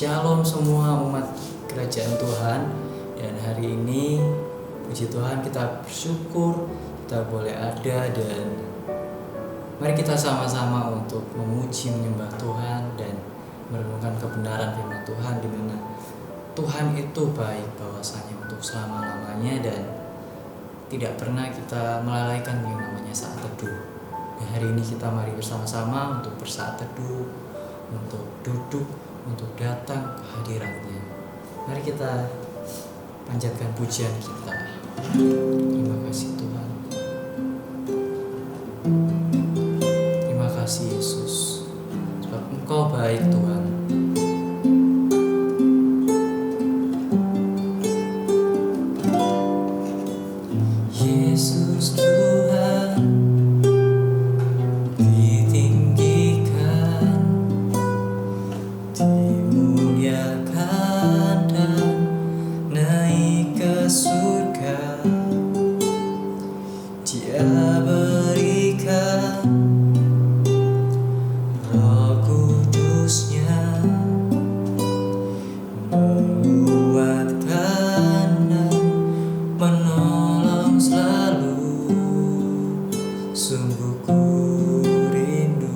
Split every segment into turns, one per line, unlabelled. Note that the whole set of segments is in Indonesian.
Shalom semua umat kerajaan Tuhan. Dan hari ini puji Tuhan kita bersyukur kita boleh ada, dan mari kita sama-sama untuk memuji menyembah Tuhan dan merenungkan kebenaran firman Tuhan, di mana Tuhan itu baik bahwasanya untuk selama-lamanya dan tidak pernah kita melalaikan yang namanya saat teduh. Nah, hari ini kita mari bersama-sama untuk bersaat teduh, untuk duduk, untuk datang ke hadiratnya. Mari kita panjatkan pujian kita. Terima kasih Tuhan. Terima kasih Yesus, sebab Engkau baik Tuhan. Yesus Tuhan ditinggikan, dimuliakan dan naik ke surga. Dia berikan Roh Kudus-Nya, menguatkan dan menolong selalu. Sungguh ku rindu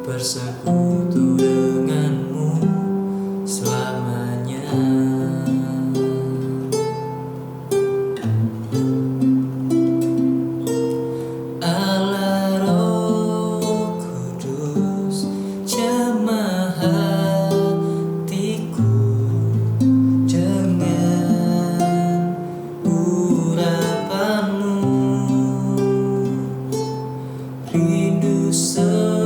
bersekutu denganmu selamanya. Allah Roh Kudus jamah hatiku dengan urapanmu. Rindu selalu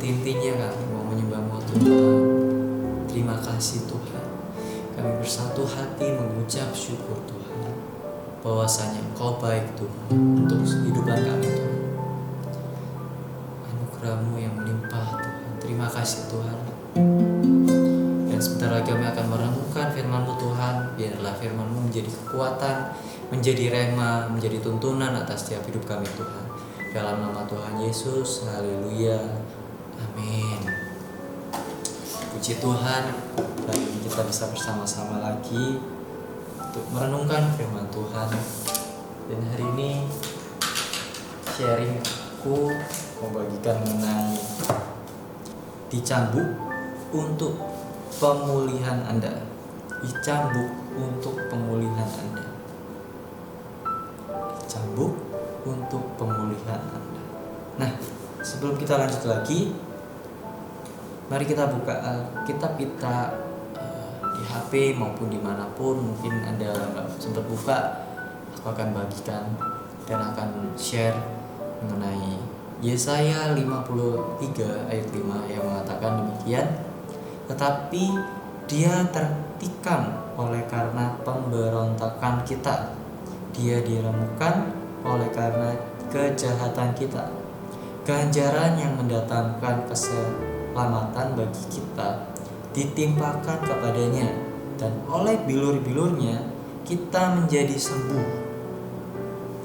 Intinya kami mau menyembah-Mu Tuhan. Terima kasih Tuhan. Kami bersatu hati mengucap syukur Tuhan, bahwasanya Engkau baik Tuhan untuk kehidupan kami Tuhan. Anugerah-Mu yang melimpah Tuhan. Terima kasih Tuhan. Dan sebentar lagi kami akan merenungkan firman-Mu Tuhan. Biarlah firman-Mu menjadi kekuatan, menjadi rema, menjadi tuntunan atas setiap hidup kami Tuhan. Dalam nama Tuhan Yesus, haleluya, amin. Puji Tuhan, hari ini kita bisa bersama-sama lagi untuk merenungkan firman Tuhan. Dan hari ini sharing aku membagikan mengenai dicambuk untuk pemulihan Anda. Dicambuk untuk pemulihan Anda. Dicambuk untuk pemulihan Anda. Nah, sebelum kita lanjut lagi, mari kita buka Alkitab kita di HP maupun dimanapun. Mungkin Anda nggak sempat buka, aku akan bagikan dan akan share mengenai Yesaya 53 ayat 5 yang mengatakan demikian. Tetapi dia tertikam oleh karena pemberontakan kita, dia diremukkan oleh karena kejahatan kita. Ganjaran yang mendatangkan keselamatan bagi kita ditimpakan kepadanya, dan oleh bilur-bilurnya kita menjadi sembuh.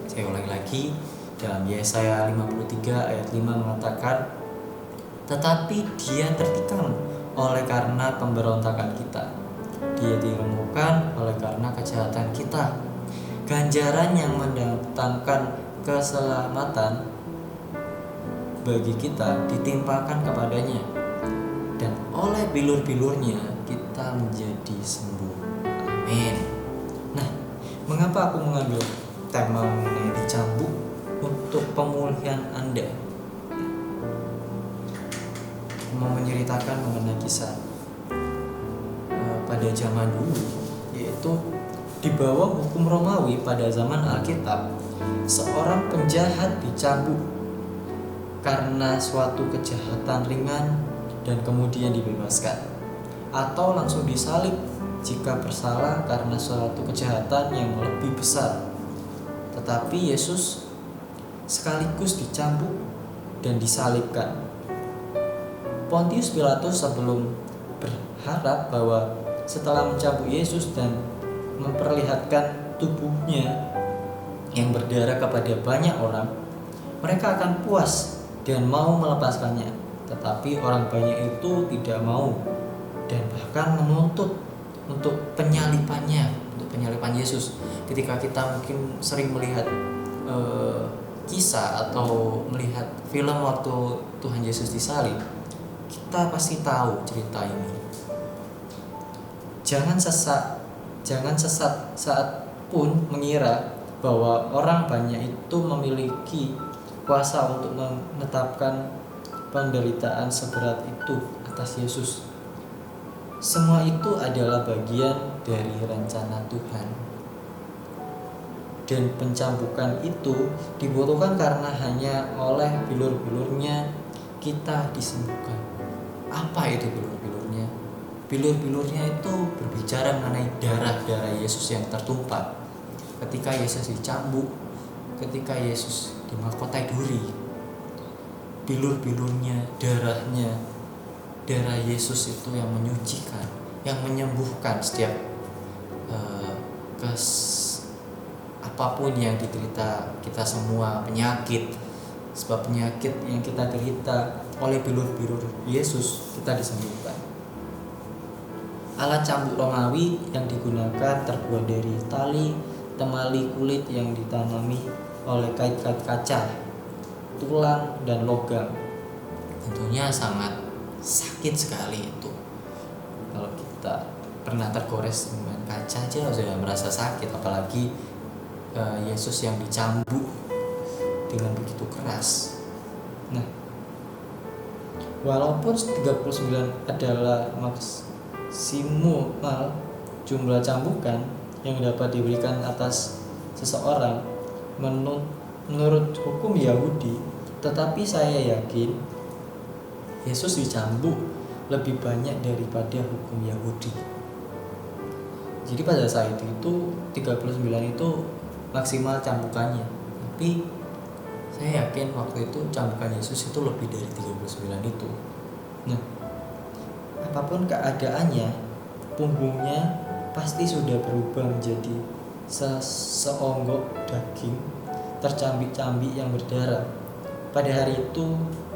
Saya ulangi lagi, dalam Yesaya 53 ayat 5 mengatakan, tetapi dia tertikam oleh karena pemberontakan kita, dia diremukkan oleh karena kejahatan kita. Ganjaran yang mendatangkan keselamatan bagi kita ditimpakan kepadanya, dan oleh bilur-bilurnya kita menjadi sembuh. Amin. Nah, mengapa aku mengambil tema mengenai dicambuk untuk pemulihan Anda? Aku mau menceritakan mengenai kisah pada zaman dulu, yaitu di bawah hukum Romawi pada zaman Alkitab, seorang penjahat dicambuk karena suatu kejahatan ringan dan kemudian dibebaskan, atau langsung disalib jika bersalah karena suatu kejahatan yang lebih besar. Tetapi Yesus sekaligus dicambuk dan disalibkan. Pontius Pilatus sebelum berharap bahwa setelah mencambuk Yesus dan memperlihatkan tubuhnya yang berdarah kepada banyak orang, mereka akan puas dan mau melepaskannya. Tetapi orang banyak itu tidak mau dan bahkan menuntut untuk penyalibannya, untuk penyaliban Yesus. Ketika kita mungkin sering melihat kisah atau melihat film waktu Tuhan Yesus disalib, kita pasti tahu cerita ini. Jangan sesat saat pun mengira bahwa orang banyak itu memiliki kuasa untuk menetapkan penderitaan seberat itu atas Yesus. Semua itu adalah bagian dari rencana Tuhan. Dan pencambukan itu dibutuhkan karena hanya oleh bilur-bilurnya kita disembuhkan. Apa itu bilur-bilurnya? Bilur-bilurnya itu berbicara mengenai darah-darah Yesus yang tertumpah ketika Yesus dicambuk, ketika Yesus dimahkotai duri. Bilur-bilurnya, darahnya, darah Yesus itu yang menyucikan, yang menyembuhkan setiap apapun yang diderita kita semua, penyakit. Sebab penyakit yang kita derita oleh bilur-bilur Yesus kita disembuhkan. Alat cambuk Romawi yang digunakan terbuat dari tali temali kulit yang ditanami oleh kait-kait kaca, tulang, dan logam. Tentunya sangat sakit sekali itu. Kalau kita pernah tergores dengan kaca aja sudah merasa sakit, apalagi Yesus yang dicambuk dengan begitu keras. Nah, walaupun 39 adalah maksimal jumlah cambukan yang dapat diberikan atas seseorang menurut hukum Yahudi, tetapi saya yakin Yesus dicambuk lebih banyak daripada hukum Yahudi. Jadi pada saat itu 39 itu maksimal cambukannya. Tapi saya yakin waktu itu cambukan Yesus itu lebih dari 39 itu. Nah, apapun keadaannya, punggungnya pasti sudah berubah menjadi seonggok daging tercambik-cambik yang berdarah. Pada hari itu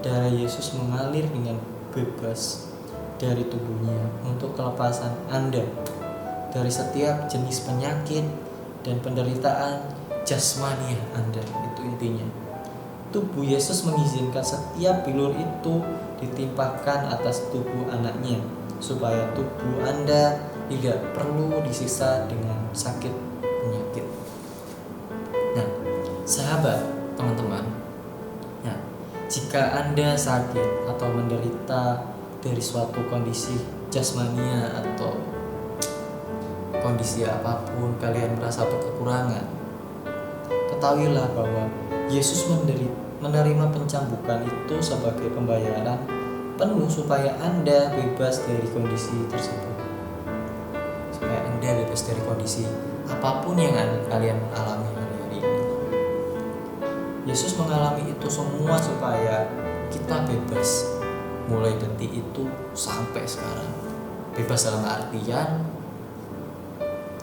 darah Yesus mengalir dengan bebas dari tubuhnya untuk kelepasan Anda dari setiap jenis penyakit dan penderitaan jasmani Anda. Itu intinya. Tubuh Yesus mengizinkan setiap bilur itu ditimpakan atas tubuh anaknya supaya tubuh Anda tidak perlu disiksa dengan sakit penyakit. Nah, sahabat, teman-teman, nah, jika Anda sakit atau menderita dari suatu kondisi jasmania atau kondisi apapun, kalian merasa kekurangan, ketahuilah bahwa Yesus menerima pencambukan itu sebagai pembayaran penuh supaya Anda bebas dari kondisi tersebut. Supaya Anda bebas dari kondisi apapun yang kalian alami hari-hari ini. Yesus mengalami itu semua supaya kita bebas mulai detik itu sampai sekarang. Bebas dalam artian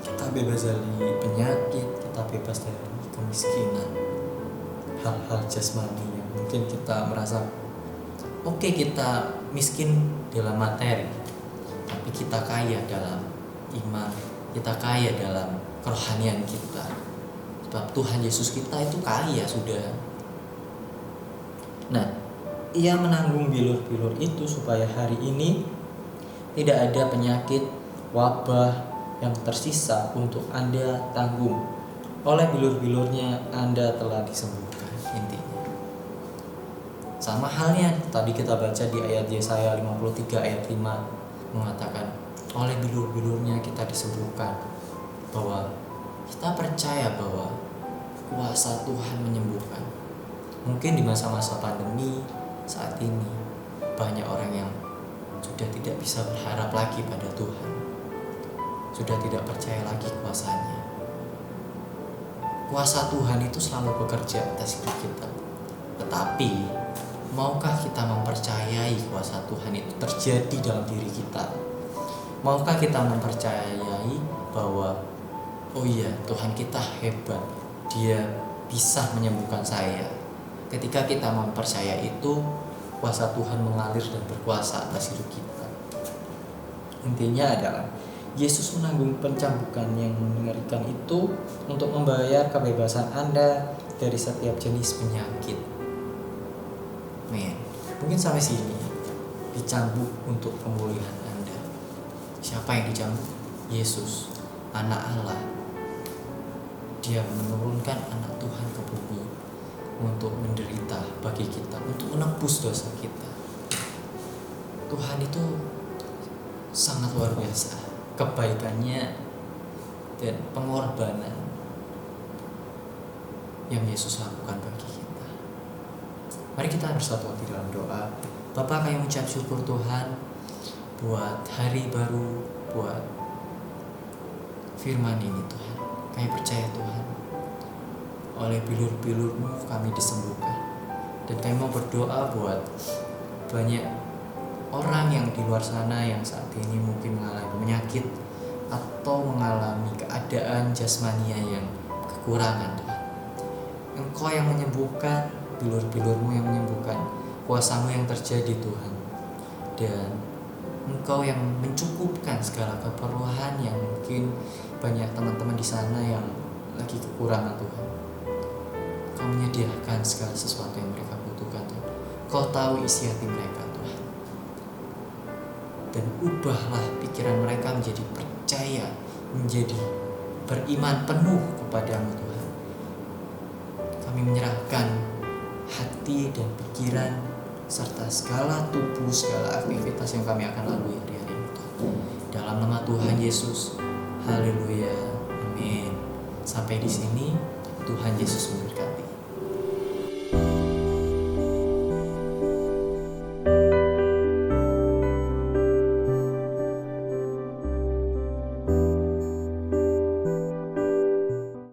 kita bebas dari penyakit, kita bebas dari kemiskinan, hal-hal jasmani yang mungkin kita merasa oke, kita miskin dalam materi, tapi kita kaya dalam iman, kita kaya dalam kerohanian kita. Sebab Tuhan Yesus kita itu kaya sudah. Nah, Ia menanggung bilur-bilur itu supaya hari ini tidak ada penyakit, wabah yang tersisa untuk Anda tanggung. Oleh bilur-bilurnya Anda telah disembuhkan, intinya. Sama halnya tadi kita baca di ayat Yesaya 53 ayat 5 mengatakan oleh bilur-bilurnya kita disembuhkan, bahwa kita percaya bahwa kuasa Tuhan menyembuhkan. Mungkin di masa-masa pandemi saat ini banyak orang yang sudah tidak bisa berharap lagi pada Tuhan, sudah tidak percaya lagi kuasanya. Kuasa Tuhan itu selalu bekerja atas hidup kita. Tetapi maukah kita mempercayai kuasa Tuhan itu terjadi dalam diri kita? Maukah kita mempercayai bahwa oh iya, Tuhan kita hebat, Dia bisa menyembuhkan saya. Ketika kita mempercayai itu, kuasa Tuhan mengalir dan berkuasa atas hidup kita. Intinya adalah Yesus menanggung pencambukan yang mengerikan itu untuk membayar kebebasan Anda dari setiap jenis penyakit. Mungkin sampai sini dicambuk untuk pemulihan Anda. Siapa yang dicambuk? Yesus, anak Allah. Dia menurunkan anak Tuhan ke bumi untuk menderita bagi kita, untuk menebus dosa kita. Tuhan itu sangat luar biasa, kebaikannya dan pengorbanan yang Yesus lakukan bagi kita. Mari kita bersatu di dalam doa. Bapa, kami mengucap syukur Tuhan buat hari baru, buat firman ini Tuhan. Kami percaya Tuhan, oleh bilur-bilur-Mu kami disembuhkan. Dan kami mau berdoa buat banyak orang yang di luar sana yang saat ini mungkin mengalami penyakit atau mengalami keadaan jasmania yang kekurangan Tuhan. Engkau yang menyembuhkan, bilur-bilur-Mu yang menyembuhkan, kuasa-Mu yang terjadi Tuhan. Dan Engkau yang mencukupkan segala keperluan yang mungkin banyak teman-teman di sana yang lagi kekurangan Tuhan. Kau menyediakan segala sesuatu yang mereka butuhkan Tuhan. Kau tahu isi hati mereka Tuhan. Dan ubahlah pikiran mereka menjadi percaya, menjadi beriman penuh kepadamu Tuhan. Kami menyerahkan hati dan pikiran serta segala tubuh, segala aktivitas yang kami akan lalui hari-hari ini Tuhan. Dalam nama Tuhan Yesus, haleluya, amin. Sampai di sini, Tuhan Yesus memberkati.